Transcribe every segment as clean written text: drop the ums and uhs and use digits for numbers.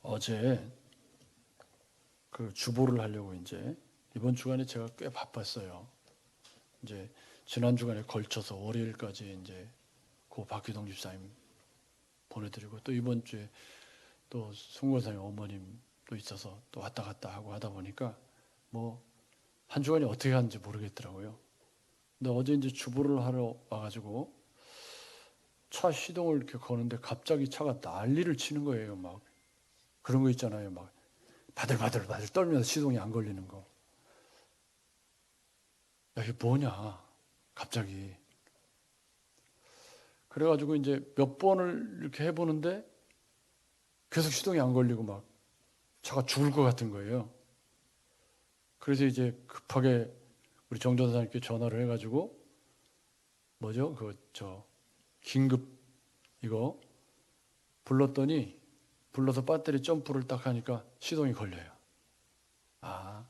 어제 그 주보를 하려고 이제 이번 주간에 제가 꽤 바빴어요. 이제 지난 주간에 걸쳐서 월요일까지 이제 고 박기동 집사님 보내드리고 또 이번 주에 또 송권사님 어머님도 있어서 또 왔다 갔다 하고 하다 보니까 뭐 한 주간이 어떻게 하는지 모르겠더라고요. 근데 어제 이제 주보를 하러 와가지고 차 시동을 이렇게 거는데 갑자기 차가 난리를 치는 거예요. 막 그런 거 있잖아요. 막 바들바들 떨면서 시동이 안 걸리는 거. 야, 이게 뭐냐? 갑자기. 그래가지고 이제 몇 번을 이렇게 해보는데 계속 시동이 안 걸리고 막 차가 죽을 것 같은 거예요. 그래서 이제 급하게 우리 정전사님께 전화를 해가지고 뭐죠? 긴급 이거 불렀더니 불러서 배터리 점프를 딱 하니까 시동이 걸려요. 아,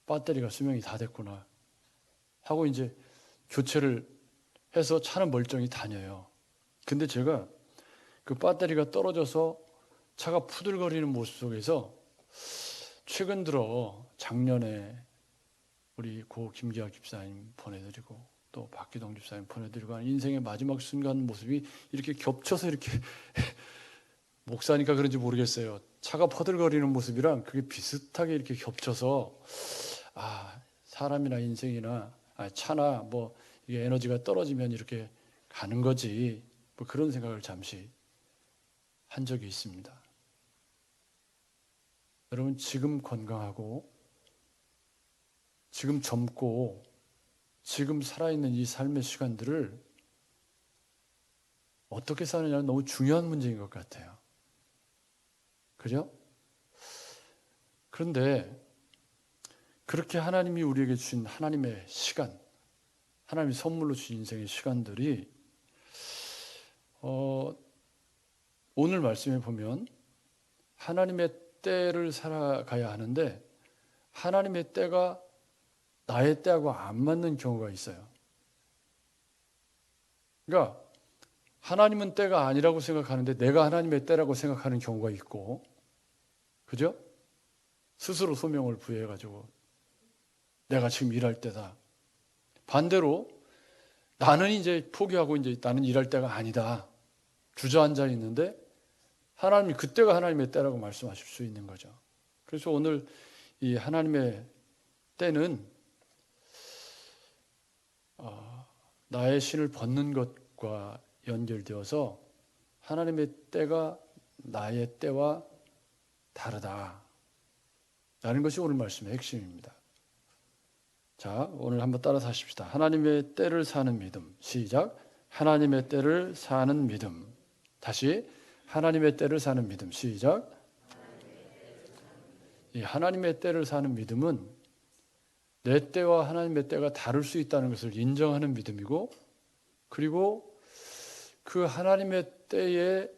배터리가 수명이 다 됐구나 하고 이제 교체를 해서 차는 멀쩡히 다녀요. 근데 제가 그 배터리가 떨어져서 차가 푸들거리는 모습 속에서 최근 들어 작년에 우리 고 김기학 집사님 보내드리고 또 박기동 집사님 보내드리고 하는 인생의 마지막 순간 모습이 이렇게 겹쳐서 이렇게 목사니까 그런지 모르겠어요. 차가 퍼들거리는 모습이랑 그게 비슷하게 이렇게 겹쳐서 사람이나 인생이나 차나 뭐 이게 에너지가 떨어지면 이렇게 가는 거지 뭐 그런 생각을 잠시 한 적이 있습니다. 여러분 지금 건강하고 지금 젊고 지금 살아있는 이 삶의 시간들을 어떻게 사느냐는 너무 중요한 문제인 것 같아요. 그죠? 그런데 그렇게 하나님이 우리에게 주신 하나님의 시간, 하나님이 선물로 주신 인생의 시간들이 오늘 말씀에 보면 하나님의 때를 살아가야 하는데 하나님의 때가 나의 때하고 안 맞는 경우가 있어요. 그러니까 하나님은 때가 아니라고 생각하는데 내가 하나님의 때라고 생각하는 경우가 있고, 그죠? 스스로 소명을 부여해가지고 내가 지금 일할 때다. 반대로 나는 이제 포기하고 이제 나는 일할 때가 아니다. 주저앉아 있는데 하나님이 그때가 하나님의 때라고 말씀하실 수 있는 거죠. 그래서 오늘 이 하나님의 때는 나의 신을 벗는 것과 연결되어서 하나님의 때가 나의 때와 다르다 라는 것이 오늘 말씀의 핵심입니다. 자, 오늘 한번 따라서 하십시다. 하나님의 때를 사는 믿음. 시작. 하나님의 때를 사는 믿음. 다시 하나님의 때를 사는 믿음. 시작. 이 하나님의 때를 사는 믿음은 내 때와 하나님의 때가 다를 수 있다는 것을 인정하는 믿음이고, 그리고 그 하나님의 때에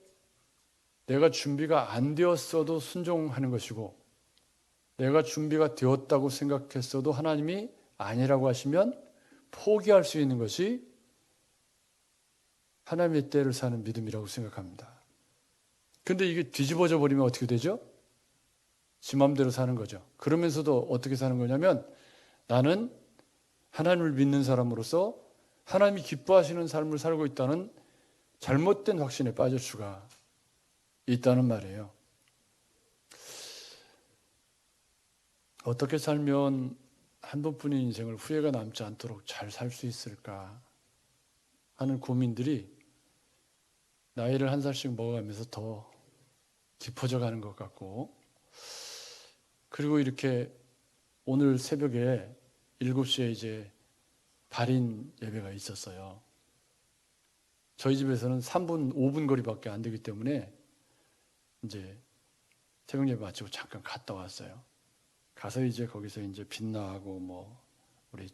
내가 준비가 안 되었어도 순종하는 것이고, 내가 준비가 되었다고 생각했어도 하나님이 아니라고 하시면 포기할 수 있는 것이 하나님의 때를 사는 믿음이라고 생각합니다. 근데 이게 뒤집어져 버리면 어떻게 되죠? 지 맘대로 사는 거죠. 그러면서도 어떻게 사는 거냐면 나는 하나님을 믿는 사람으로서 하나님이 기뻐하시는 삶을 살고 있다는 잘못된 확신에 빠질 수가 있다는 말이에요. 어떻게 살면 한 번뿐인 인생을 후회가 남지 않도록 잘 살 수 있을까 하는 고민들이 나이를 한 살씩 먹어가면서 더 깊어져 가는 것 같고, 그리고 이렇게 오늘 새벽에 7시에 이제 발인 예배가 있었어요. 저희 집에서는 3분, 5분 거리밖에 안 되기 때문에 이제 새벽 예배 마치고 잠깐 갔다 왔어요. 가서 이제 거기서 이제 빛나하고 뭐 우리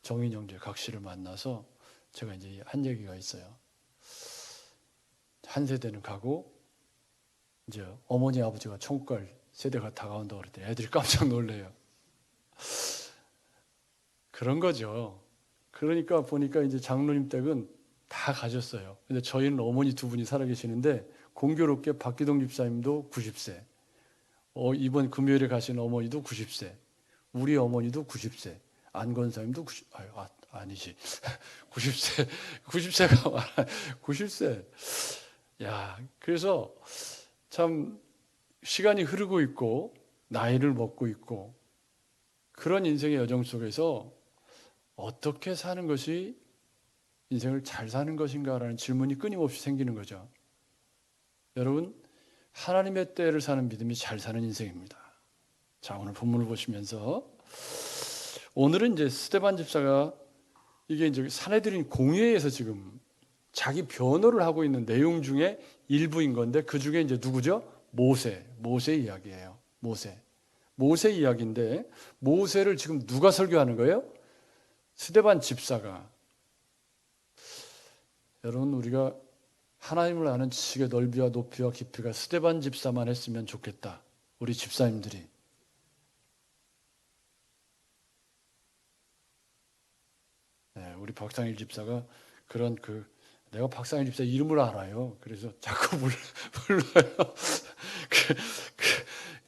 정인 형제 각 씨를 만나서 제가 이제 한 얘기가 있어요. 한 세대는 가고 이제 어머니 아버지가 천국 갈 세대가 다가온다고 그랬더니 애들이 깜짝 놀래요. 그런 거죠. 그러니까 보니까 이제 장로님 댁은 다 가졌어요. 근데 저희는 어머니 두 분이 살아계시는데 공교롭게 박기동 집사님도 90세, 이번 금요일에 가신 어머니도 90세, 우리 어머니도 90세, 안 권사님도 90, 아니지. 90세, 90세가 많아. 90세. 야, 그래서 참 시간이 흐르고 있고 나이를 먹고 있고 그런 인생의 여정 속에서 어떻게 사는 것이 인생을 잘 사는 것인가라는 질문이 끊임없이 생기는 거죠. 여러분, 하나님의 때를 사는 믿음이 잘 사는 인생입니다. 자, 오늘 본문을 보시면서 오늘은 이제 스데반 집사가 이게 이제 사내들인 공회에서 지금 자기 변호를 하고 있는 내용 중에 일부인 건데 그 중에 이제 누구죠? 모세 이야기예요. 모세 이야기인데 모세를 지금 누가 설교하는 거예요? 스데반 집사가. 여러분, 우리가 하나님을 아는 지식의 넓이와 높이와 깊이가 스데반 집사만 했으면 좋겠다. 우리 집사님들이. 네, 우리 박상일 집사가 그런 내가 박상일 집사 이름을 알아요. 그래서 자꾸 불러요.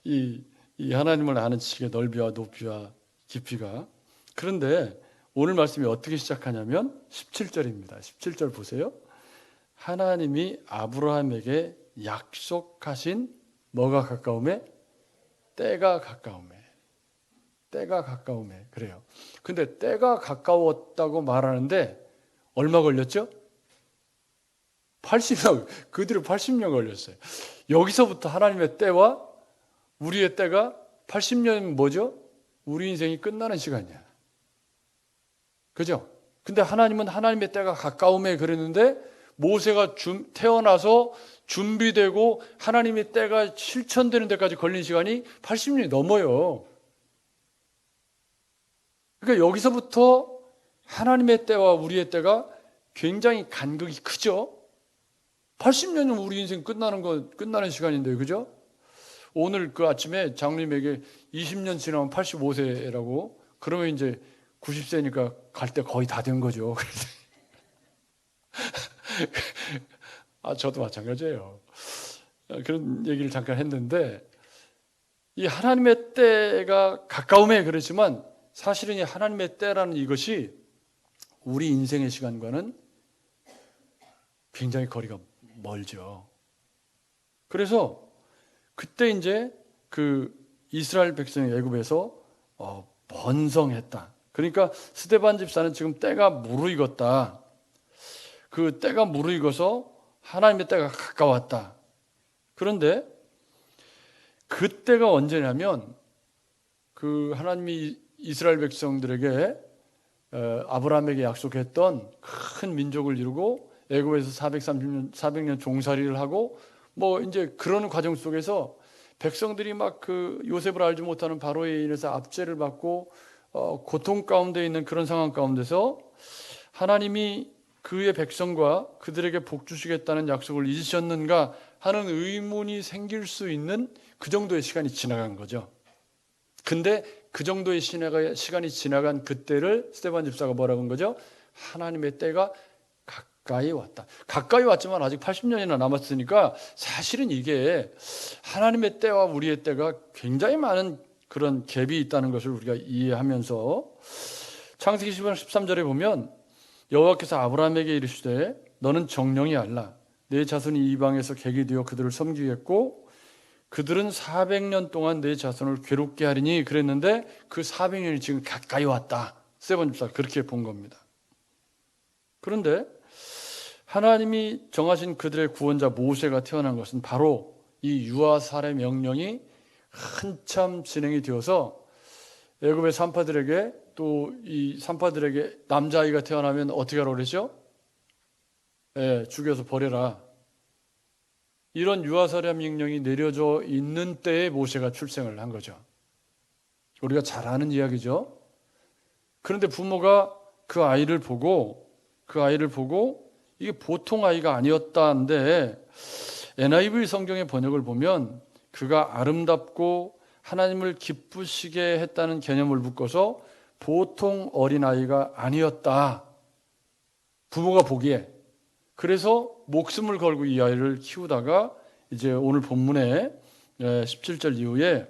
이 하나님을 아는 지식의 넓이와 높이와 깊이가. 그런데 오늘 말씀이 어떻게 시작하냐면 17절입니다. 17절 보세요. 하나님이 아브라함에게 약속하신 뭐가 가까움에? 때가 가까움에. 그래요. 근데 때가 가까웠다고 말하는데 얼마 걸렸죠? 80년, 그 뒤로 80년 걸렸어요. 여기서부터 하나님의 때와 우리의 때가 80년이면 뭐죠? 우리 인생이 끝나는 시간이야. 그죠? 근데 하나님은 하나님의 때가 가까움에 그랬는데 모세가 태어나서 준비되고 하나님의 때가 실천되는 데까지 걸린 시간이 80년이 넘어요. 그러니까 여기서부터 하나님의 때와 우리의 때가 굉장히 간극이 크죠? 80년이면 우리 인생 끝나는 시간인데요. 그죠? 오늘 그 아침에 장로님에게 20년 지나면 85세라고 그러면 이제 90세니까 갈 때 거의 다 된 거죠. 저도 마찬가지예요. 그런 얘기를 잠깐 했는데 이 하나님의 때가 가까움에 그렇지만 사실은 이 하나님의 때라는 이것이 우리 인생의 시간과는 굉장히 거리가 멀죠. 그래서 그때 이제 그 이스라엘 백성이 애굽에서 번성했다. 그러니까 스데반 집사는 지금 때가 무르익었다. 그 때가 무르익어서 하나님의 때가 가까웠다. 그런데 그 때가 언제냐면 그 하나님이 이스라엘 백성들에게 아브라함에게 약속했던 큰 민족을 이루고 애굽에서 400년 종살이를 하고 뭐 이제 그런 과정 속에서 백성들이 막 그 요셉을 알지 못하는 바로에 인해서 압제를 받고 고통 가운데 있는 그런 상황 가운데서 하나님이 그의 백성과 그들에게 복 주시겠다는 약속을 잊으셨는가 하는 의문이 생길 수 있는 그 정도의 시간이 지나간 거죠. 근데 그 정도의 시간이 지나간 그때를 스데반 집사가 뭐라고 한 거죠? 하나님의 때가 가까이 왔다. 가까이 왔지만 아직 80년이나 남았으니까 사실은 이게 하나님의 때와 우리의 때가 굉장히 많은 그런 갭이 있다는 것을 우리가 이해하면서 창세기 10장 13절에 보면 여호와께서 아브라함에게 이르시되 너는 정령이 알라. 내 자손이 이방에서 객이 되어 그들을 섬기겠고 그들은 400년 동안 내 자손을 괴롭게 하리니 그랬는데 그 400년이 지금 가까이 왔다. 스데반 집사가 그렇게 본 겁니다. 그런데 하나님이 정하신 그들의 구원자 모세가 태어난 것은 바로 이 유아살의 명령이 한참 진행이 되어서 애굽의 산파들에게 또 이 산파들에게 남자아이가 태어나면 어떻게 하라고 그러죠? 죽여서 버려라. 이런 유아살의 명령이 내려져 있는 때에 모세가 출생을 한 거죠. 우리가 잘 아는 이야기죠. 그런데 부모가 그 아이를 보고 이게 보통 아이가 아니었다는데 NIV 성경의 번역을 보면 그가 아름답고 하나님을 기쁘시게 했다는 개념을 묶어서 보통 어린아이가 아니었다. 부모가 보기에. 그래서 목숨을 걸고 이 아이를 키우다가 이제 오늘 본문에 17절 이후에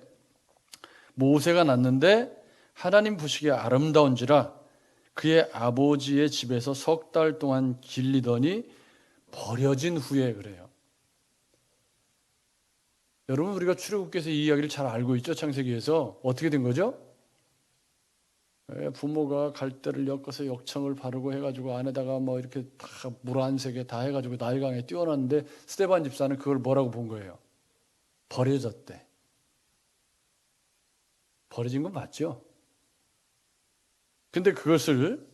모세가 낳는데 하나님 보시기에 아름다운지라 그의 아버지의 집에서 석 달 동안 길리더니 버려진 후에 그래요. 여러분, 우리가 출애굽기에서 이 이야기를 잘 알고 있죠. 창세기에서 어떻게 된 거죠? 부모가 갈대를 엮어서 역청을 바르고 해가지고 안에다가 뭐 이렇게 다 물 한 세개 다 해가지고 나일강에 띄워놨는데 스데반 집사는 그걸 뭐라고 본 거예요? 버려졌대. 버려진 건 맞죠? 근데 그것을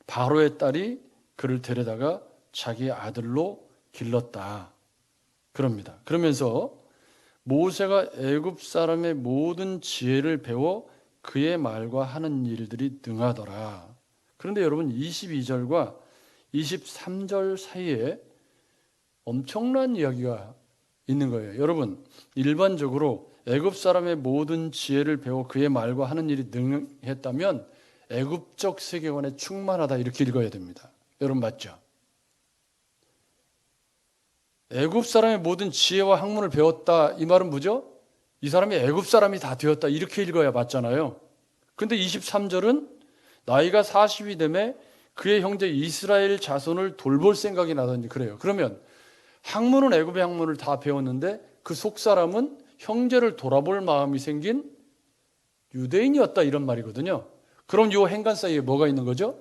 바로의 딸이 그를 데려다가 자기 아들로 길렀다. 그럽니다. 그러면서 모세가 애굽 사람의 모든 지혜를 배워 그의 말과 하는 일들이 능하더라. 그런데 여러분 22절과 23절 사이에 엄청난 이야기가 있는 거예요. 여러분, 일반적으로 애굽 사람의 모든 지혜를 배워 그의 말과 하는 일이 능했다면 애굽적 세계관에 충만하다 이렇게 읽어야 됩니다. 여러분 맞죠? 애굽 사람의 모든 지혜와 학문을 배웠다 이 말은 뭐죠? 이 사람이 애굽 사람이 다 되었다 이렇게 읽어야 맞잖아요. 근데 23절은 나이가 40이 되매 그의 형제 이스라엘 자손을 돌볼 생각이 나든지 그래요. 그러면 학문은 애굽의 학문을 다 배웠는데 그 속 사람은 형제를 돌아볼 마음이 생긴 유대인이었다 이런 말이거든요. 그럼 이 행간 사이에 뭐가 있는 거죠?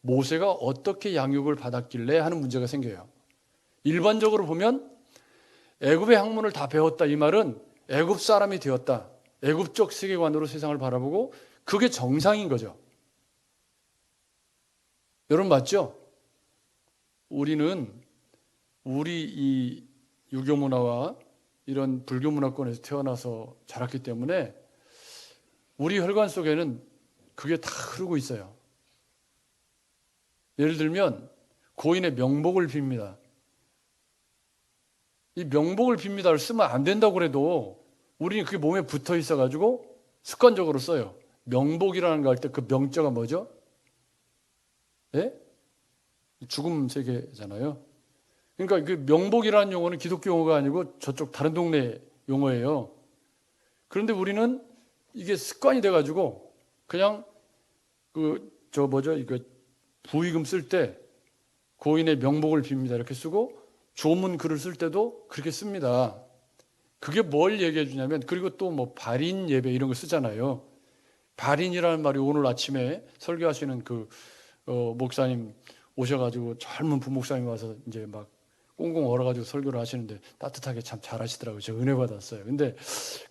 모세가 어떻게 양육을 받았길래 하는 문제가 생겨요. 일반적으로 보면 애굽의 학문을 다 배웠다 이 말은 애굽 사람이 되었다. 애굽적 세계관으로 세상을 바라보고 그게 정상인 거죠. 여러분 맞죠? 우리는 우리 이 유교 문화와 이런 불교 문화권에서 태어나서 자랐기 때문에 우리 혈관 속에는 그게 다 흐르고 있어요. 예를 들면 고인의 명복을 빕니다. 이 명복을 빕니다를 쓰면 안 된다고 그래도 우리는 그게 몸에 붙어 있어가지고 습관적으로 써요. 명복이라는 거 할 때 그 명자가 뭐죠? 예? 죽음 세계잖아요. 그러니까 그 명복이라는 용어는 기독교 용어가 아니고 저쪽 다른 동네 용어예요. 그런데 우리는 이게 습관이 돼가지고 그냥 이거 부의금 쓸 때 고인의 명복을 빕니다 이렇게 쓰고 조문 글을 쓸 때도 그렇게 씁니다. 그게 뭘 얘기해 주냐면 그리고 또 뭐 발인 예배 이런 거 쓰잖아요. 발인이라는 말이 오늘 아침에 설교하시는 목사님 오셔가지고 젊은 부목사님 와서 이제 막 꽁꽁 얼어가지고 설교를 하시는데 따뜻하게 참 잘하시더라고요. 제가 은혜 받았어요. 근데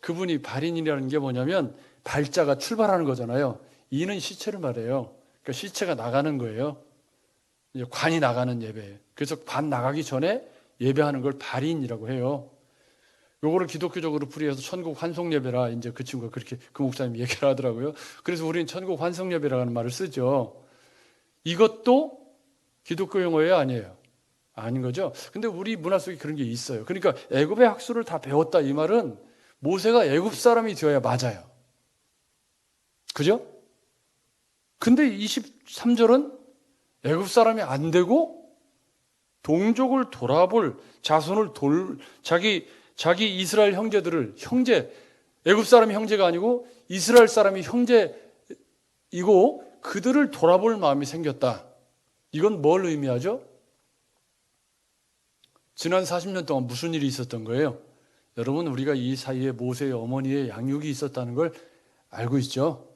그분이 발인이라는 게 뭐냐면 발자가 출발하는 거잖아요. 이는 시체를 말해요. 그러니까 시체가 나가는 거예요. 이제 관이 나가는 예배. 그래서 관 나가기 전에 예배하는 걸 발인이라고 해요. 요거를 기독교적으로 풀이해서 천국 환송 예배라 이제 그 친구가 그렇게 그 목사님이 얘기를 하더라고요. 그래서 우리는 천국 환송 예배라는 말을 쓰죠. 이것도 기독교 용어예요, 아니에요? 아닌 거죠. 근데 우리 문화 속에 그런 게 있어요. 그러니까 애굽의 학술을 다 배웠다 이 말은 모세가 애굽 사람이 되어야 맞아요. 그죠? 근데 23절은 애굽 사람이 안 되고 동족을 돌아볼 자손을 자기 이스라엘 형제들을 애굽 사람이 형제가 아니고 이스라엘 사람이 형제이고 그들을 돌아볼 마음이 생겼다. 이건 뭘 의미하죠? 지난 40년 동안 무슨 일이 있었던 거예요? 여러분 우리가 이 사이에 모세의 어머니의 양육이 있었다는 걸 알고 있죠?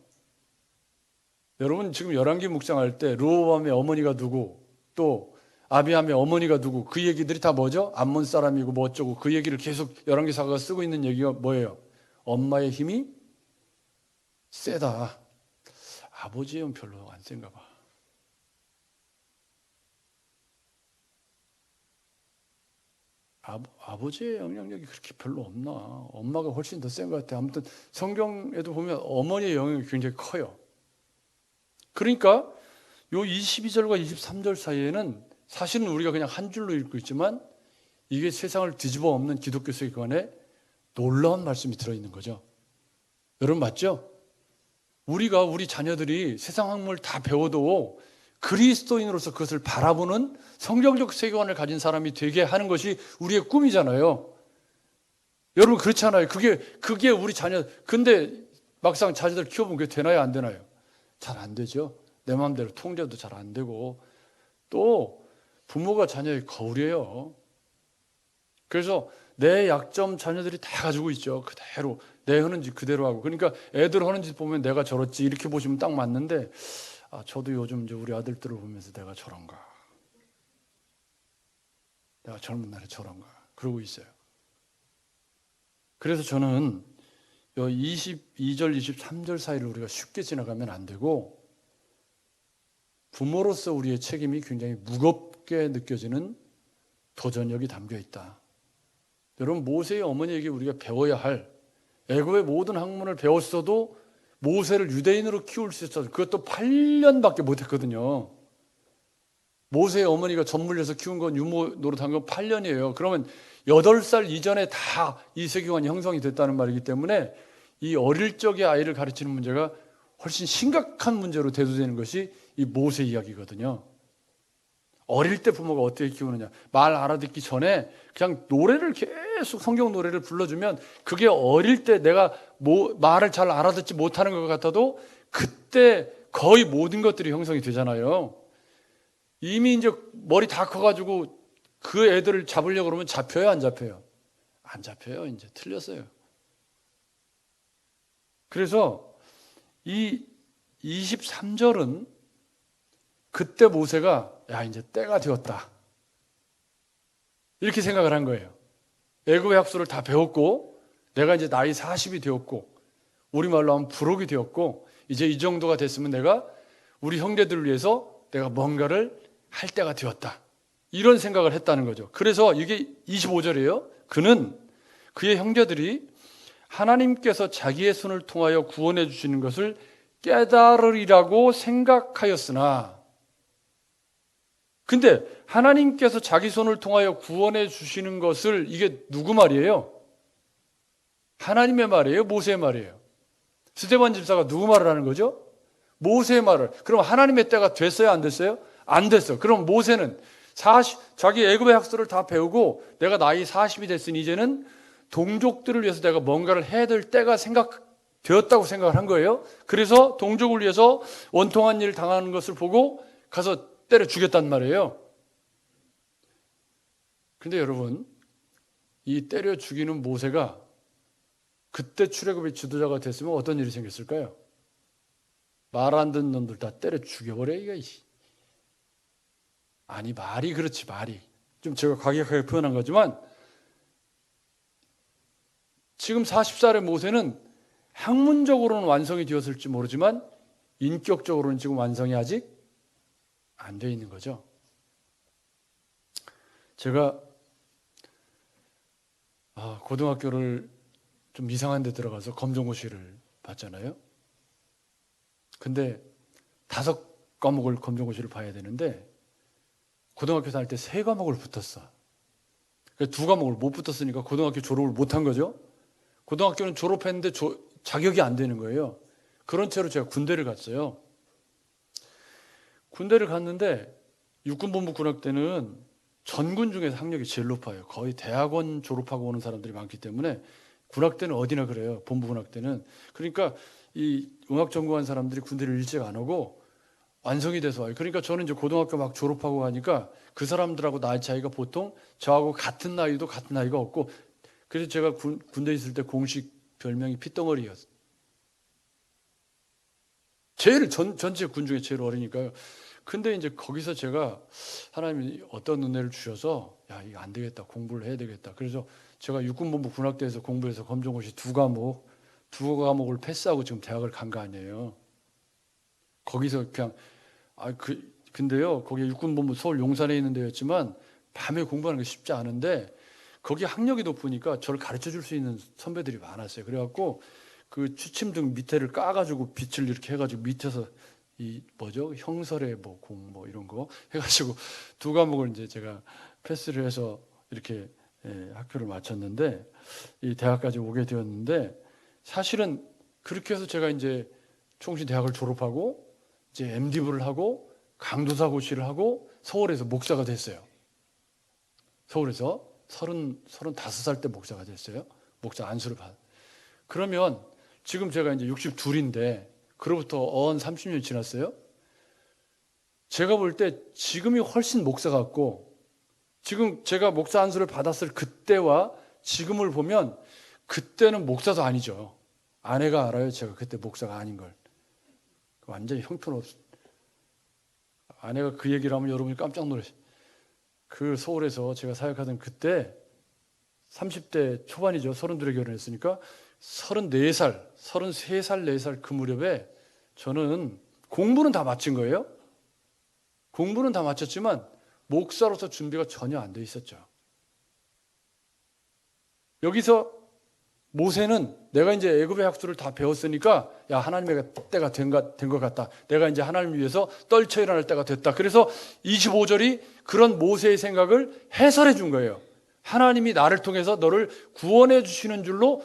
여러분 지금 열왕기 묵상할 때 르호보암의 어머니가 누구 또 아비함의 어머니가 누구 그 얘기들이 다 뭐죠? 암몬 사람이고 뭐 어쩌고 그 얘기를 계속 열왕기사가 쓰고 있는 얘기가 뭐예요? 엄마의 힘이 세다. 아버지의 힘은 별로 안 센가 봐. 아버지의 영향력이 그렇게 별로 없나? 엄마가 훨씬 더 센 것 같아. 아무튼 성경에도 보면 어머니의 영향이 굉장히 커요. 그러니까 요 22절과 23절 사이에는 사실은 우리가 그냥 한 줄로 읽고 있지만 이게 세상을 뒤집어 엎는 기독교 세계관에 놀라운 말씀이 들어있는 거죠. 여러분 맞죠? 우리 자녀들이 세상 학문을 다 배워도 그리스도인으로서 그것을 바라보는 성경적 세계관을 가진 사람이 되게 하는 것이 우리의 꿈이잖아요. 여러분 그렇잖아요. 그게 우리 자녀. 근데 막상 자녀들 키워보면 그게 되나요, 안 되나요? 잘 안 되죠. 내 마음대로 통제도 잘 안 되고, 또 부모가 자녀의 거울이에요. 그래서 내 약점 자녀들이 다 가지고 있죠. 그대로 내 하는 짓 그대로 하고. 그러니까 애들 하는 짓 보면 내가 저렇지 이렇게 보시면 딱 맞는데, 저도 요즘 이제 우리 아들들을 보면서 내가 저런가, 내가 젊은 날에 저런가 그러고 있어요. 그래서 저는 22절, 23절 사이를 우리가 쉽게 지나가면 안 되고, 부모로서 우리의 책임이 굉장히 무겁게 느껴지는 도전력이 담겨 있다. 여러분, 모세의 어머니에게 우리가 배워야 할, 애굽의 모든 학문을 배웠어도 모세를 유대인으로 키울 수 있어서 그것도 8년밖에 못했거든요. 모세의 어머니가 젖물려서 키운 건, 유모 노릇한 건 8년이에요. 그러면 8살 이전에 다 이 세계관이 형성이 됐다는 말이기 때문에 이 어릴 적의 아이를 가르치는 문제가 훨씬 심각한 문제로 대두되는 것이 이 모세 이야기거든요. 어릴 때 부모가 어떻게 키우느냐, 말 알아듣기 전에 그냥 노래를 계속 성경 노래를 불러주면, 그게 어릴 때 내가 말을 잘 알아듣지 못하는 것 같아도 그때 거의 모든 것들이 형성이 되잖아요. 이미 이제 머리 다 커가지고 그 애들을 잡으려고 그러면 잡혀요, 안 잡혀요? 안 잡혀요. 이제 틀렸어요. 그래서 이 23절은 그때 모세가 이제 때가 되었다, 이렇게 생각을 한 거예요. 애굽의 학술을 다 배웠고, 내가 이제 나이 40이 되었고, 우리말로 하면 부록이 되었고, 이제 이 정도가 됐으면 내가 우리 형제들을 위해서 내가 뭔가를 할 때가 되었다, 이런 생각을 했다는 거죠. 그래서 이게 25절이에요. 그는 그의 형제들이 하나님께서 자기의 손을 통하여 구원해 주시는 것을 깨달으리라고 생각하였으나, 근데 하나님께서 자기 손을 통하여 구원해 주시는 것을, 이게 누구 말이에요? 하나님의 말이에요? 모세의 말이에요? 스데반 집사가 누구 말을 하는 거죠? 모세의 말을. 그럼 하나님의 때가 됐어요, 안 됐어요? 안 됐어. 그럼 모세는 자기 애굽의 학술을 다 배우고 내가 나이 40이 됐으니 이제는 동족들을 위해서 내가 뭔가를 해야 될 때가 되었다고 생각을 한 거예요. 그래서 동족을 위해서 원통한 일을 당하는 것을 보고 가서 때려 죽였단 말이에요. 근데 여러분, 이 때려 죽이는 모세가 그때 출애굽의 지도자가 됐으면 어떤 일이 생겼을까요? 말 안 듣는 놈들 다 때려 죽여버려, 이거. 아니, 말이 그렇지, 말이. 좀 제가 과격하게 표현한 거지만, 지금 40살의 모세는 학문적으로는 완성이 되었을지 모르지만 인격적으로는 지금 완성이 아직 안 돼 있는 거죠. 제가 고등학교를 좀 이상한 데 들어가서 검정고시를 봤잖아요. 근데 5과목을 검정고시를 봐야 되는데 고등학교 다닐 때 3과목을 붙었어. 2과목을 못 붙었으니까 고등학교 졸업을 못한 거죠. 고등학교는 졸업했는데 자격이 안 되는 거예요. 그런 채로 제가 군대를 갔어요. 군대를 갔는데 육군본부 군학 때는 전군 중에서 학력이 제일 높아요. 거의 대학원 졸업하고 오는 사람들이 많기 때문에 군학 때는 어디나 그래요. 본부 군학 때는. 그러니까 이 음악 전공한 사람들이 군대를 일찍 안 오고 완성이 돼서 와요. 그러니까 저는 이제 고등학교 막 졸업하고 하니까 그 사람들하고 나이 차이가 보통 저하고 같은 나이도 같은 나이가 없고, 그래서 제가 군대에 있을 때 공식 별명이 핏덩어리였어요. 제일 전체 군 중에 제일 어리니까요. 근데 이제 거기서 제가 하나님이 어떤 은혜를 주셔서 이거 안 되겠다, 공부를 해야 되겠다. 그래서 제가 육군본부 군악대에서 공부해서 검정고시 2과목을 패스하고 지금 대학을 간 거 아니에요. 거기서 그냥 근데요, 거기 육군본부 서울 용산에 있는 데였지만 밤에 공부하는 게 쉽지 않은데 거기 학력이 높으니까 저를 가르쳐 줄 수 있는 선배들이 많았어요. 그래갖고 그 취침등 밑에를 까가지고 빛을 이렇게 해가지고 밑에서 형설의 공 이런 거 해가지고 2과목을 이제 제가 패스를 해서 이렇게 학교를 마쳤는데 이 대학까지 오게 되었는데, 사실은 그렇게 해서 제가 이제 총신 대학을 졸업하고 이제 MD부를 하고 강도사 고시를 하고 서울에서 목사가 됐어요. 서울에서 35살 때 목사가 됐어요. 목사 안수를 받. 그러면 지금 제가 이제 62인데 그로부터 30년 지났어요. 제가 볼 때 지금이 훨씬 목사 같고, 지금 제가 목사 안수를 받았을 그때와 지금을 보면 그때는 목사도 아니죠. 아내가 알아요. 제가 그때 목사가 아닌 걸. 완전히 형편없. 아내가 그 얘기를 하면 여러분이 깜짝 놀라시. 그 서울에서 제가 사역하던 그때 30대 초반이죠. 32에 결혼했으니까 34살, 33살, 4살 그 무렵에 저는 공부는 다 마친 거예요. 공부는 다 마쳤지만 목사로서 준비가 전혀 안 돼 있었죠. 여기서 모세는 내가 이제 애굽의 학술을 다 배웠으니까 야, 하나님의 때가 된 것 같다. 내가 이제 하나님을 위해서 떨쳐 일어날 때가 됐다. 그래서 25절이 그런 모세의 생각을 해설해 준 거예요. 하나님이 나를 통해서 너를 구원해 주시는 줄로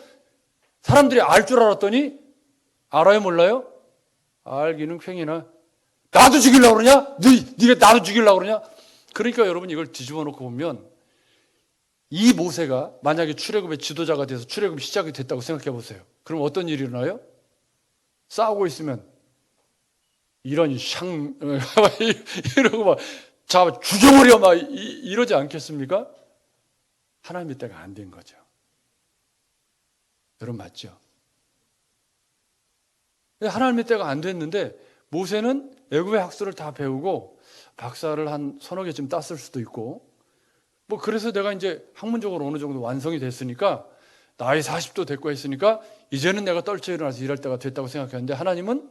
사람들이 알 줄 알았더니 알아요, 몰라요? 알기는 퀭이나 나도 죽이려고 그러냐? 네가 나도 죽이려고 그러냐? 그러니까 여러분 이걸 뒤집어 놓고 보면 이 모세가 만약에 출애굽의 지도자가 돼서 출애굽이 시작이 됐다고 생각해 보세요. 그럼 어떤 일이 일어나요? 싸우고 있으면 이런 이러고 막 잡아 죽여버려 막 이러지 않겠습니까? 하나님의 때가 안 된 거죠. 여러분 맞죠? 하나님의 때가 안 됐는데 모세는 애굽의 학술을 다 배우고 박사를 한 서너 개쯤 땄을 수도 있고 뭐 그래서 내가 이제 학문적으로 어느 정도 완성이 됐으니까 나이 40도 됐고 했으니까 이제는 내가 떨쳐 일어나서 일할 때가 됐다고 생각했는데 하나님은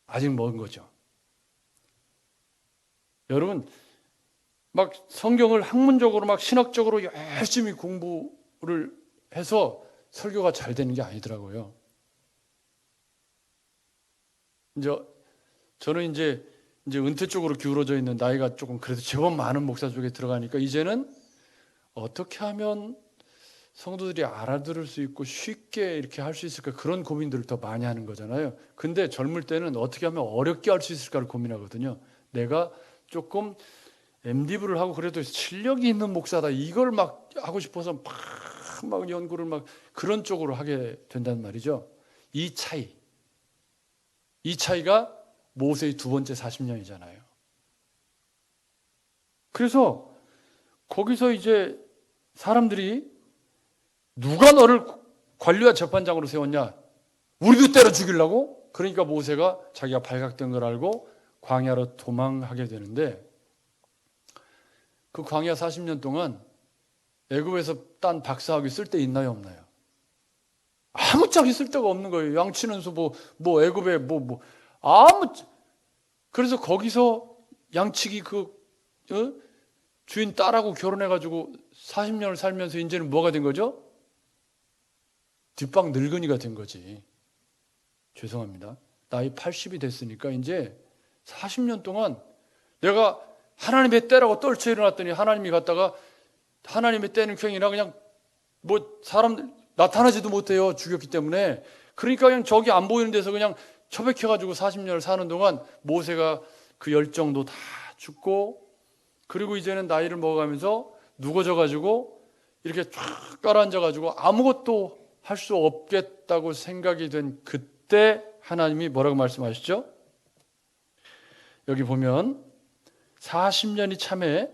아직 먼 거죠. 여러분 막 성경을 학문적으로 막 신학적으로 열심히 공부를 해서 설교가 잘 되는 게 아니더라고요. 저는 이제 은퇴 쪽으로 기울어져 있는 나이가 조금 그래도 제법 많은 목사 쪽에 들어가니까 이제는 어떻게 하면 성도들이 알아들을 수 있고 쉽게 이렇게 할 수 있을까 그런 고민들을 더 많이 하는 거잖아요. 근데 젊을 때는 어떻게 하면 어렵게 할 수 있을까를 고민하거든요. 내가 조금 MD부를 하고 그래도 실력이 있는 목사다 이걸 막 하고 싶어서 막 연구를 막 그런 쪽으로 하게 된단 말이죠. 이 차이가 모세의 두 번째 40년이잖아요. 그래서 거기서 이제 사람들이 누가 너를 관리와 재판장으로 세웠냐? 우리도 때려 죽이려고? 그러니까 모세가 자기가 발각된 걸 알고 광야로 도망하게 되는데 그 광야 40년 동안 애굽에서 딴 박사학위 쓸 데 있나요, 없나요? 아무짝에 쓸 데가 없는 거예요. 양치는 수 뭐 애굽에 그래서 거기서 양치기 주인 딸하고 결혼해가지고 40년을 살면서 이제는 뭐가 된 거죠? 뒷방 늙은이가 된 거지. 죄송합니다. 나이 80이 됐으니까 이제 40년 동안 내가 하나님의 때라고 떨쳐 일어났더니 하나님이 갔다가 하나님의 때는 퀭이나 그냥 사람들 나타나지도 못해요. 죽였기 때문에. 그러니까 그냥 저기 안 보이는 데서 그냥 처박혀가지고 40년을 사는 동안 모세가 그 열정도 다 죽고 그리고 이제는 나이를 먹어가면서 누워져가지고 이렇게 쫙 깔아앉아가지고 아무것도 할 수 없겠다고 생각이 된 그때 하나님이 뭐라고 말씀하시죠? 여기 보면 40년이 참에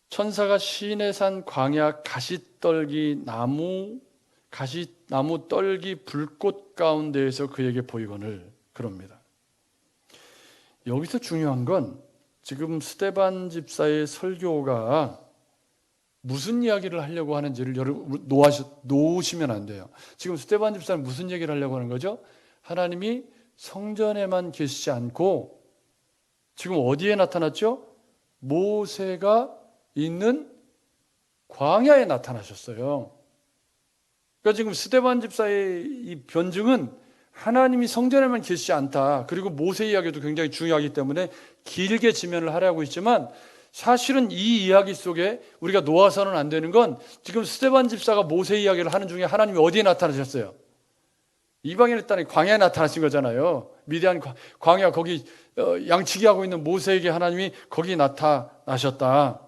천사가 시내산 광야 가시떨기 나무 떨기 불꽃 가운데에서 그에게 보이거늘 그럽니다. 여기서 중요한 건 지금 스데반 집사의 설교가 무슨 이야기를 하려고 하는지를 여러분 놓으시면 안 돼요. 지금 스데반 집사는 무슨 얘기를 하려고 하는 거죠? 하나님이 성전에만 계시지 않고 지금 어디에 나타났죠? 모세가 있는 광야에 나타나셨어요. 그러니까 지금 스데반 집사의 이 변증은 하나님이 성전에만 계시지 않다. 그리고 모세 이야기도 굉장히 중요하기 때문에 길게 지면을 하려고 했지만 사실은 이 이야기 속에 우리가 놓아서는 안 되는 건 지금 스데반 집사가 모세 이야기를 하는 중에 하나님이 어디에 나타나셨어요? 이방인의 땅이 광야에 나타나신 거잖아요. 미디안 광야 거기 양치기 하고 있는 모세에게 하나님이 거기 나타나셨다.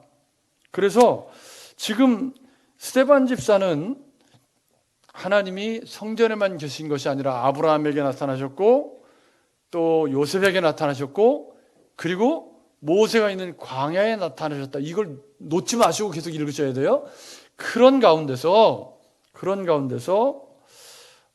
그래서 지금 스데반 집사는 하나님이 성전에만 계신 것이 아니라 아브라함에게 나타나셨고 또 요셉에게 나타나셨고 그리고 모세가 있는 광야에 나타나셨다. 이걸 놓지 마시고 계속 읽으셔야 돼요. 그런 가운데서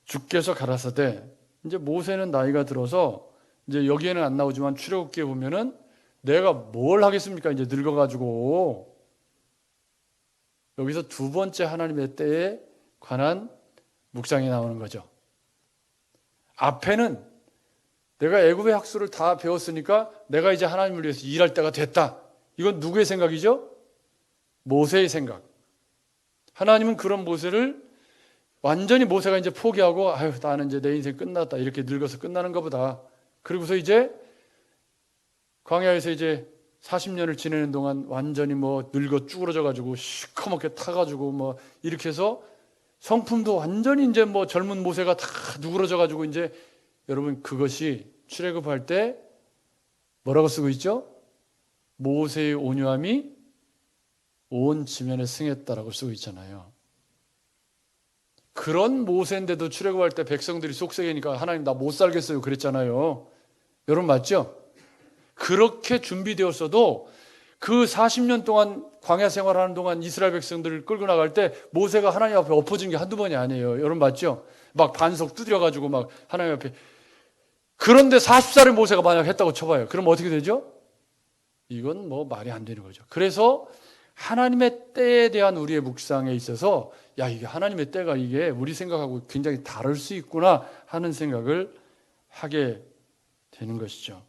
주께서 가라사대, 이제 모세는 나이가 들어서 이제 여기에는 안 나오지만 출애굽기에 보면은 내가 뭘 하겠습니까? 이제 늙어가지고. 여기서 두 번째 하나님의 때에 관한 묵상이 나오는 거죠. 앞에는 내가 애굽의 학술을 다 배웠으니까 내가 이제 하나님을 위해서 일할 때가 됐다. 이건 누구의 생각이죠? 모세의 생각. 하나님은 그런 모세를 완전히 모세가 이제 포기하고 아유 나는 이제 내 인생 끝났다 이렇게 늙어서 끝나는 것보다 그리고서 이제 광야에서 이제 40년을 지내는 동안 완전히 뭐 늙어 쭈그러져 가지고 시커멓게 타가지고 뭐 이렇게 해서 성품도 완전히 이제 뭐 젊은 모세가 다 누그러져 가지고 이제 여러분 그것이 출애굽할 때 뭐라고 쓰고 있죠? 모세의 온유함이 온 지면에 승했다라고 쓰고 있잖아요. 그런 모세인데도 출애굽할 때 백성들이 속썩이니까 하나님 나 못 살겠어요 그랬잖아요. 여러분 맞죠? 그렇게 준비되었어도 그 40년 동안 광야 생활하는 동안 이스라엘 백성들을 끌고 나갈 때 모세가 하나님 앞에 엎어진 게 한두 번이 아니에요. 여러분 맞죠? 막 반석 두드려가지고 막 하나님 앞에. 그런데 40살의 모세가 만약 했다고 쳐봐요. 그럼 어떻게 되죠? 이건 뭐 말이 안 되는 거죠. 그래서 하나님의 때에 대한 우리의 묵상에 있어서 야 이게 하나님의 때가 이게 우리 생각하고 굉장히 다를 수 있구나 하는 생각을 하게 되는 것이죠.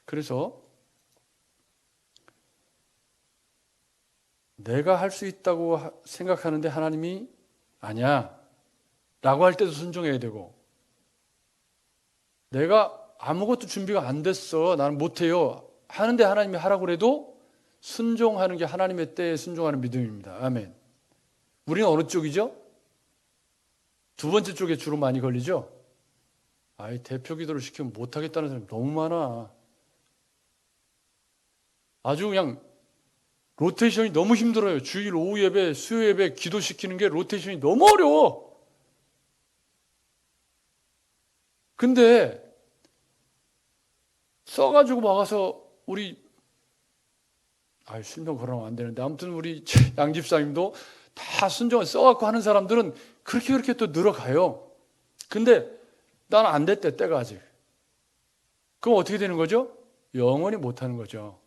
그래서 내가 할 수 있다고 생각하는데 하나님이 아니야 라고 할 때도 순종해야 되고 내가 아무것도 준비가 안 됐어 나는 못해요 하는데 하나님이 하라고 해도 순종하는 게 하나님의 때에 순종하는 믿음입니다. 아멘. 우리는 어느 쪽이죠? 두 번째 쪽에 주로 많이 걸리죠? 아이 대표 기도를 시키면 못하겠다는 사람이 너무 많아. 아주 그냥 로테이션이 너무 힘들어요. 주일 오후 예배, 수요 예배 기도시키는 게 로테이션이 너무 어려워. 근데 써가지고 막아서 우리 실명 걸어놓으면 안 되는데 아무튼 우리 양 집사님도 다 순종을 써갖고 하는 사람들은 그렇게 또 늘어가요. 근데 나는 안 됐대 때가 아직. 그럼 어떻게 되는 거죠? 영원히 못하는 거죠.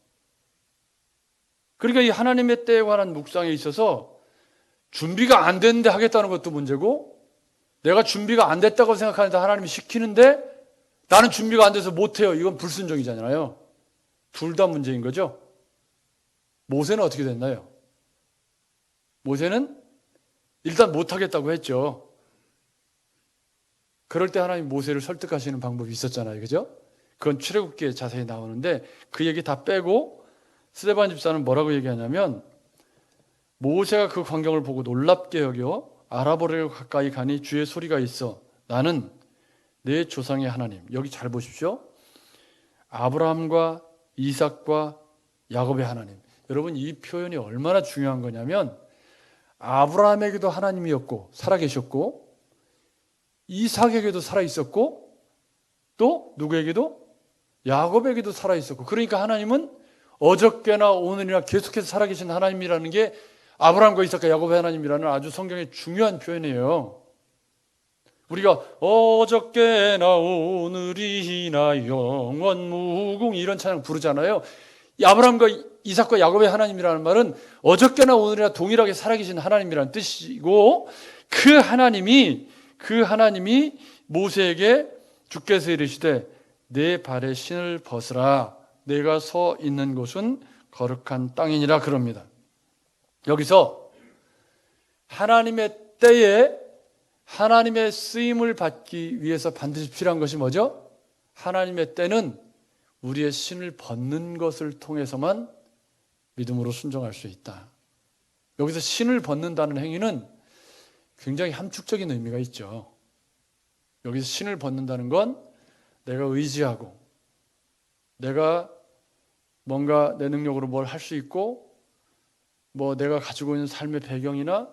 그러니까 이 하나님의 때에 관한 묵상에 있어서 준비가 안 됐는데 하겠다는 것도 문제고 내가 준비가 안 됐다고 생각하는데 하나님이 시키는데 나는 준비가 안 돼서 못해요. 이건 불순종이잖아요. 둘 다 문제인 거죠. 모세는 어떻게 됐나요? 모세는 일단 못하겠다고 했죠. 그럴 때 하나님 모세를 설득하시는 방법이 있었잖아요. 그죠? 그건 출애굽기에 자세히 나오는데 그 얘기 다 빼고 스데반 집사는 뭐라고 얘기하냐면 모세가 그 광경을 보고 놀랍게 여겨 알아보려고 가까이 가니 주의 소리가 있어 나는 내 조상의 하나님. 여기 잘 보십시오. 아브라함과 이삭과 야곱의 하나님. 여러분 이 표현이 얼마나 중요한 거냐면 아브라함에게도 하나님이었고 살아계셨고 이삭에게도 살아있었고 또 누구에게도 야곱에게도 살아있었고 그러니까 하나님은 어저께나 오늘이나 계속해서 살아계신 하나님이라는 게 아브라함과 이삭과 야곱의 하나님이라는 아주 성경의 중요한 표현이에요. 우리가 어저께나 오늘이나 영원 무궁 이런 찬양 부르잖아요. 이 아브라함과 이삭과 야곱의 하나님이라는 말은 어저께나 오늘이나 동일하게 살아계신 하나님이라는 뜻이고 그 하나님이 모세에게 주께서 이르시되 내 발에 신을 벗으라 내가 서 있는 곳은 거룩한 땅이니라 그럽니다. 여기서 하나님의 때에 하나님의 쓰임을 받기 위해서 반드시 필요한 것이 뭐죠? 하나님의 때는 우리의 신을 벗는 것을 통해서만 믿음으로 순종할 수 있다. 여기서 신을 벗는다는 행위는 굉장히 함축적인 의미가 있죠. 여기서 신을 벗는다는 건 내가 의지하고 내가 뭔가 내 능력으로 뭘 할 수 있고 뭐 내가 가지고 있는 삶의 배경이나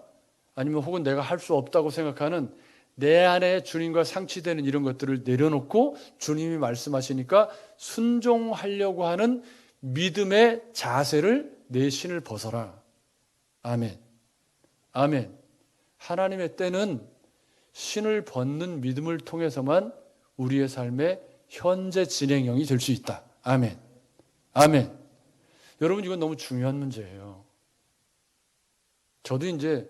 아니면 혹은 내가 할 수 없다고 생각하는 내 안에 주님과 상치되는 이런 것들을 내려놓고 주님이 말씀하시니까 순종하려고 하는 믿음의 자세를 내 신을 벗어라. 아멘. 아멘. 하나님의 때는 신을 벗는 믿음을 통해서만 우리의 삶의 현재 진행형이 될 수 있다. 아멘. 아멘. 여러분, 이건 너무 중요한 문제예요. 저도 이제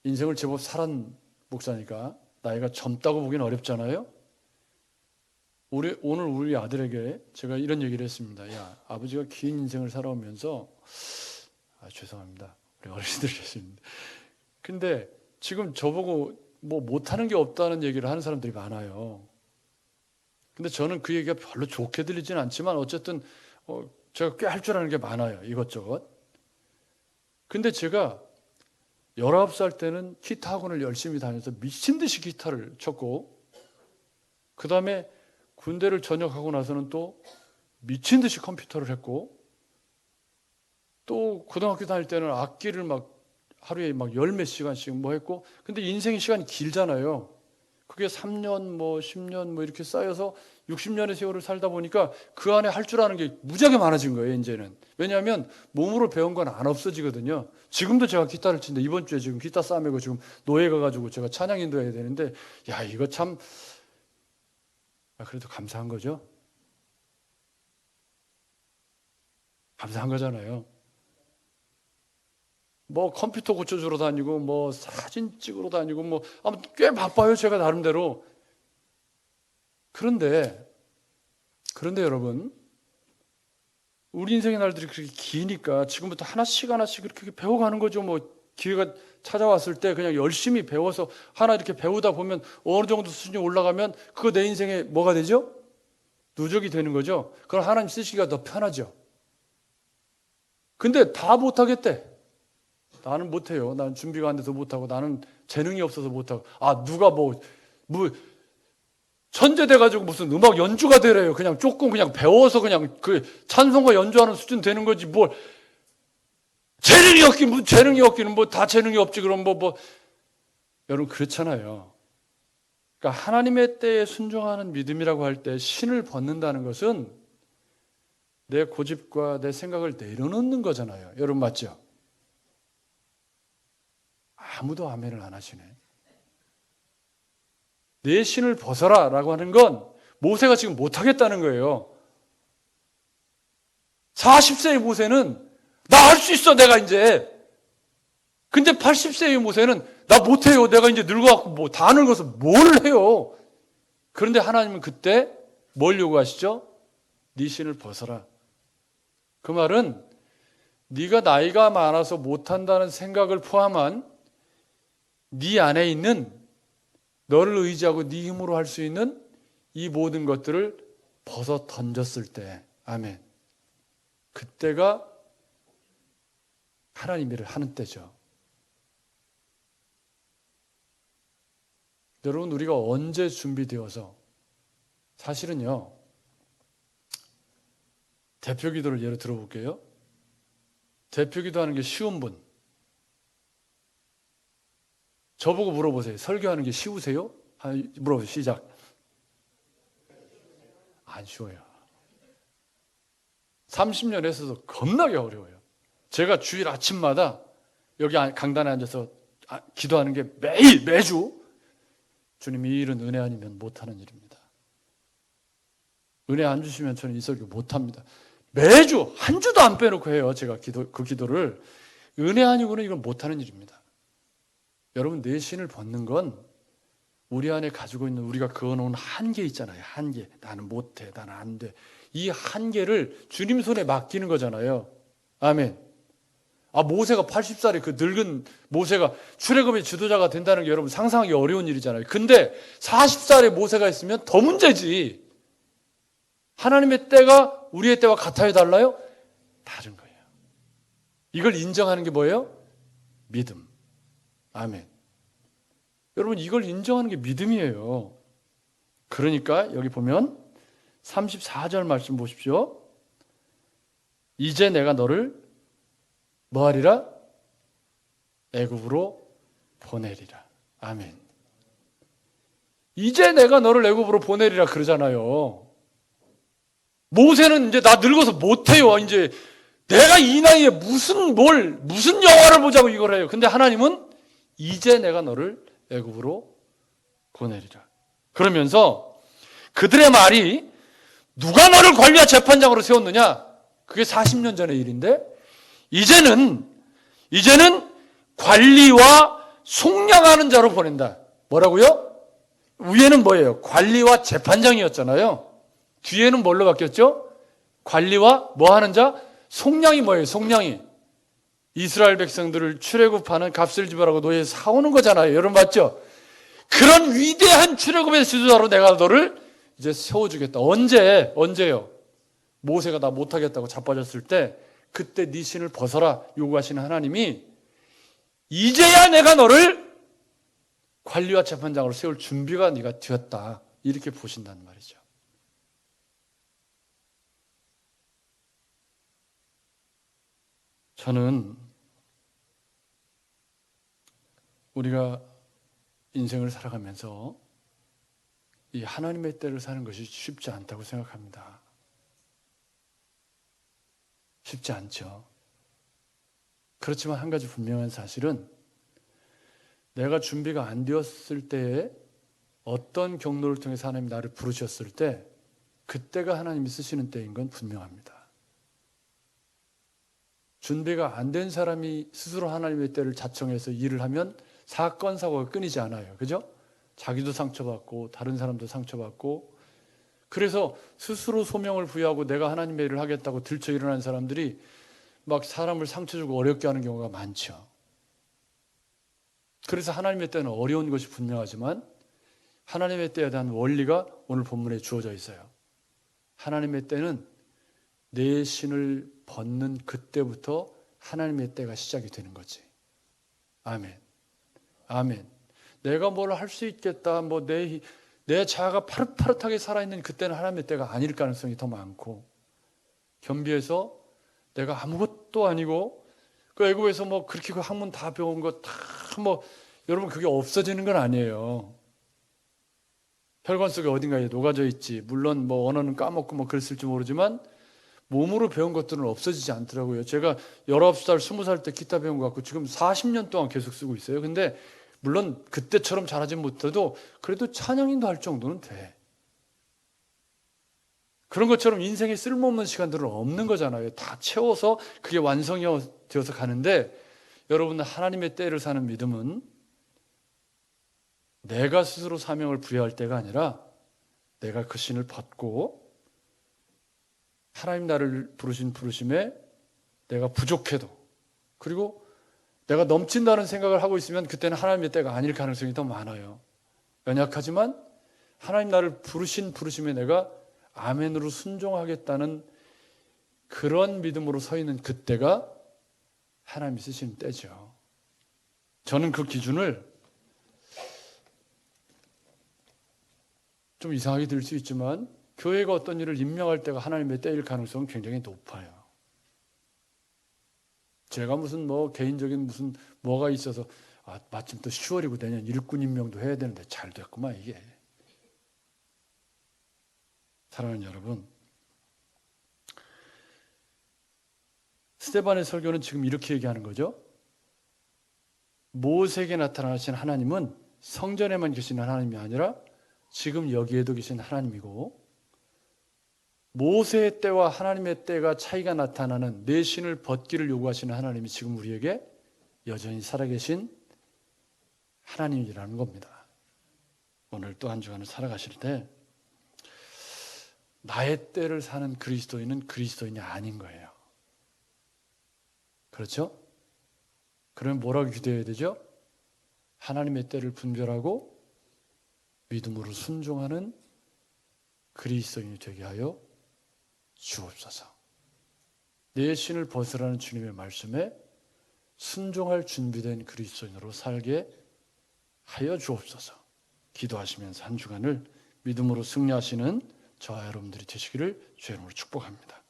인생을 제법 살은 목사니까 나이가 젊다고 보기는 어렵잖아요. 오늘 우리 아들에게 제가 이런 얘기를 했습니다. 야, 아버지가 긴 인생을 살아오면서 죄송합니다. 우리 어르신들이셨습니다. 근데 지금 저보고 뭐 못하는 게 없다는 얘기를 하는 사람들이 많아요. 근데 저는 그 얘기가 별로 좋게 들리진 않지만 어쨌든 제가 꽤 할 줄 아는 게 많아요. 이것저것. 근데 제가 19살 때는 기타 학원을 열심히 다녀서 미친 듯이 기타를 쳤고, 그 다음에 군대를 전역하고 나서는 또 미친 듯이 컴퓨터를 했고, 또 고등학교 다닐 때는 악기를 막 하루에 막 열 몇 시간씩 뭐 했고, 근데 인생의 시간이 길잖아요. 그게 3년 뭐 10년 뭐 이렇게 쌓여서 60년의 세월을 살다 보니까 그 안에 할 줄 아는 게 무지하게 많아진 거예요, 이제는. 왜냐하면 몸으로 배운 건 안 없어지거든요. 지금도 제가 기타를 치는데 이번 주에 지금 기타 싸매고 지금 노예 가가지고 제가 찬양 인도해야 되는데, 야, 이거 참 그래도 감사한 거죠. 감사한 거잖아요. 뭐 컴퓨터 고쳐주러 다니고 뭐 사진 찍으러 다니고 뭐 아무튼 꽤 바빠요, 제가 나름대로. 그런데 여러분, 우리 인생의 날들이 그렇게 기니까 지금부터 하나씩 그렇게 배워가는 거죠. 뭐 기회가 찾아왔을 때 그냥 열심히 배워서 하나 이렇게 배우다 보면 어느 정도 수준이 올라가면 그거 내 인생에 뭐가 되죠? 누적이 되는 거죠. 그럼 하나님 쓰시기가 더 편하죠. 근데 다 못하겠대. 나는 못해요. 나는 준비가 안 돼서 못하고, 나는 재능이 없어서 못하고. 누가 뭐 천재 돼가지고 무슨 음악 연주가 되래요. 그냥 조금 그냥 배워서 그냥 그 찬송가 연주하는 수준 되는 거지. 뭘 재능이 없기는 뭐 다 재능이 없지. 그럼 뭐 여러분, 그렇잖아요. 그러니까 하나님의 때에 순종하는 믿음이라고 할 때 신을 벗는다는 것은 내 고집과 내 생각을 내려놓는 거잖아요. 여러분, 맞죠? 아무도 아멘을 안 하시네. 내 신을 벗어라 라고 하는 건 모세가 지금 못하겠다는 거예요. 40세의 모세는 나 할 수 있어, 내가 이제. 근데 80세의 모세는 나 못해요, 내가 이제 늙어갖고 뭐 다 늙어서 뭘 해요. 그런데 하나님은 그때 뭘 요구하시죠? 네 신을 벗어라. 그 말은 네가 나이가 많아서 못한다는 생각을 포함한 네 안에 있는, 너를 의지하고 네 힘으로 할 수 있는 이 모든 것들을 벗어 던졌을 때, 아멘, 그때가 하나님 일을 하는 때죠. 여러분, 우리가 언제 준비되어서, 사실은요, 대표기도를 예로 들어볼게요. 대표기도하는 게 쉬운 분, 저보고 물어보세요. 설교하는 게 쉬우세요? 물어보세요. 시작. 안 쉬워요. 30년 했어서 겁나게 어려워요. 제가 주일 아침마다 여기 강단에 앉아서 기도하는 게 매주 주님, 이 일은 은혜 아니면 못하는 일입니다. 은혜 안 주시면 저는 이 설교 못합니다. 매주 한 주도 안 빼놓고 해요. 제가 그 기도를. 은혜 아니고는 이건 못하는 일입니다. 여러분, 내 신을 벗는 건 우리 안에 가지고 있는, 우리가 그어놓은 한계 있잖아요. 한계. 나는 못해, 나는 안 돼. 이 한계를 주님 손에 맡기는 거잖아요. 아멘. 모세가 80살에 그 늙은 모세가 출애굽의 지도자가 된다는 게 여러분 상상하기 어려운 일이잖아요. 근데 40살에 모세가 있으면 더 문제지. 하나님의 때가 우리의 때와 같아요, 달라요? 다른 거예요. 이걸 인정하는 게 뭐예요? 믿음. 아멘. 여러분 이걸 인정하는 게 믿음이에요. 그러니까 여기 보면 34절 말씀 보십시오. 이제 내가 너를 뭐하리라? 애굽으로 보내리라. 아멘. 이제 내가 너를 애굽으로 보내리라 그러잖아요. 모세는 이제 나 늙어서 못해요. 이제 내가 이 나이에 무슨 영화를 보자고 이걸 해요. 근데 하나님은 이제 내가 너를 애굽으로 보내리라. 그러면서 그들의 말이 누가 너를 관리와 재판장으로 세웠느냐? 그게 40년 전의 일인데 이제는 관리와 속량하는 자로 보낸다. 뭐라고요? 위에는 뭐예요? 관리와 재판장이었잖아요. 뒤에는 뭘로 바뀌었죠? 관리와 뭐 하는 자? 속량이 뭐예요? 속량이 이스라엘 백성들을 출애굽하는 값을 지불하고 노예에 사오는 거잖아요. 여러분 맞죠? 그런 위대한 출애굽의 지도자로 내가 너를 이제 세워주겠다. 언제요? 모세가 나 못하겠다고 자빠졌을 때 그때 네 신을 벗어라 요구하시는 하나님이 이제야 내가 너를 관리와 재판장으로 세울 준비가 네가 되었다. 이렇게 보신다는 말이죠. 저는 우리가 인생을 살아가면서 이 하나님의 때를 사는 것이 쉽지 않다고 생각합니다. 쉽지 않죠. 그렇지만 한 가지 분명한 사실은 내가 준비가 안 되었을 때에 어떤 경로를 통해서 하나님이 나를 부르셨을 때 그때가 하나님이 쓰시는 때인 건 분명합니다. 준비가 안 된 사람이 스스로 하나님의 때를 자청해서 일을 하면 사건, 사고가 끊이지 않아요. 그죠? 자기도 상처받고 다른 사람도 상처받고 그래서 스스로 소명을 부여하고 내가 하나님의 일을 하겠다고 들쳐 일어난 사람들이 막 사람을 상처 주고 어렵게 하는 경우가 많죠. 그래서 하나님의 때는 어려운 것이 분명하지만 하나님의 때에 대한 원리가 오늘 본문에 주어져 있어요. 하나님의 때는 내 신을 벗는 그때부터 하나님의 때가 시작이 되는 거지. 아멘. 아멘. 내가 뭘 할 수 있겠다. 내 자아가 파릇파릇하게 살아있는 그때는 하나님의 때가 아닐 가능성이 더 많고 겸비해서 내가 아무것도 아니고 그 애굽에서 그렇게 그 학문 다 배운 거 다 여러분 그게 없어지는 건 아니에요. 혈관 속에 어딘가에 녹아져 있지. 물론 언어는 까먹고 그랬을지 모르지만 몸으로 배운 것들은 없어지지 않더라고요. 제가 19살, 20살 때 기타 배운 것 같고 지금 40년 동안 계속 쓰고 있어요. 근데 물론 그때처럼 잘하진 못해도 그래도 찬양인도 할 정도는 돼. 그런 것처럼 인생에 쓸모없는 시간들은 없는 거잖아요. 다 채워서 그게 완성이 되어서 가는데 여러분 하나님의 때를 사는 믿음은 내가 스스로 사명을 부여할 때가 아니라 내가 그 신을 벗고 하나님 나를 부르신 부르심에 내가 부족해도 그리고 내가 넘친다는 생각을 하고 있으면 그때는 하나님의 때가 아닐 가능성이 더 많아요. 연약하지만 하나님 나를 부르신 부르심에 내가 아멘으로 순종하겠다는 그런 믿음으로 서 있는 그때가 하나님이 쓰시는 때죠. 저는 그 기준을 좀 이상하게 들릴 수 있지만 교회가 어떤 일을 임명할 때가 하나님의 때일 가능성은 굉장히 높아요. 제가 무슨 개인적인 뭐가 있어서 마침 또 10월이고 내년 일꾼 임명도 해야 되는데 잘 됐구만 이게. 사랑하는 여러분, 스데반의 설교는 지금 이렇게 얘기하는 거죠. 모세에게 나타나신 하나님은 성전에만 계시는 하나님이 아니라 지금 여기에도 계신 하나님이고 모세의 때와 하나님의 때가 차이가 나타나는 내 신을 벗기를 요구하시는 하나님이 지금 우리에게 여전히 살아계신 하나님이라는 겁니다. 오늘 또 한 주간을 살아가실 때 나의 때를 사는 그리스도인은 그리스도인이 아닌 거예요. 그렇죠? 그러면 뭐라고 기도해야 되죠? 하나님의 때를 분별하고 믿음으로 순종하는 그리스도인이 되게 하여 주옵소서. 내 신을 벗으라는 주님의 말씀에 순종할 준비된 그리스도인으로 살게 하여 주옵소서. 기도하시면서 한 주간을 믿음으로 승리하시는 저와 여러분들이 되시기를 주의 이름으로 축복합니다.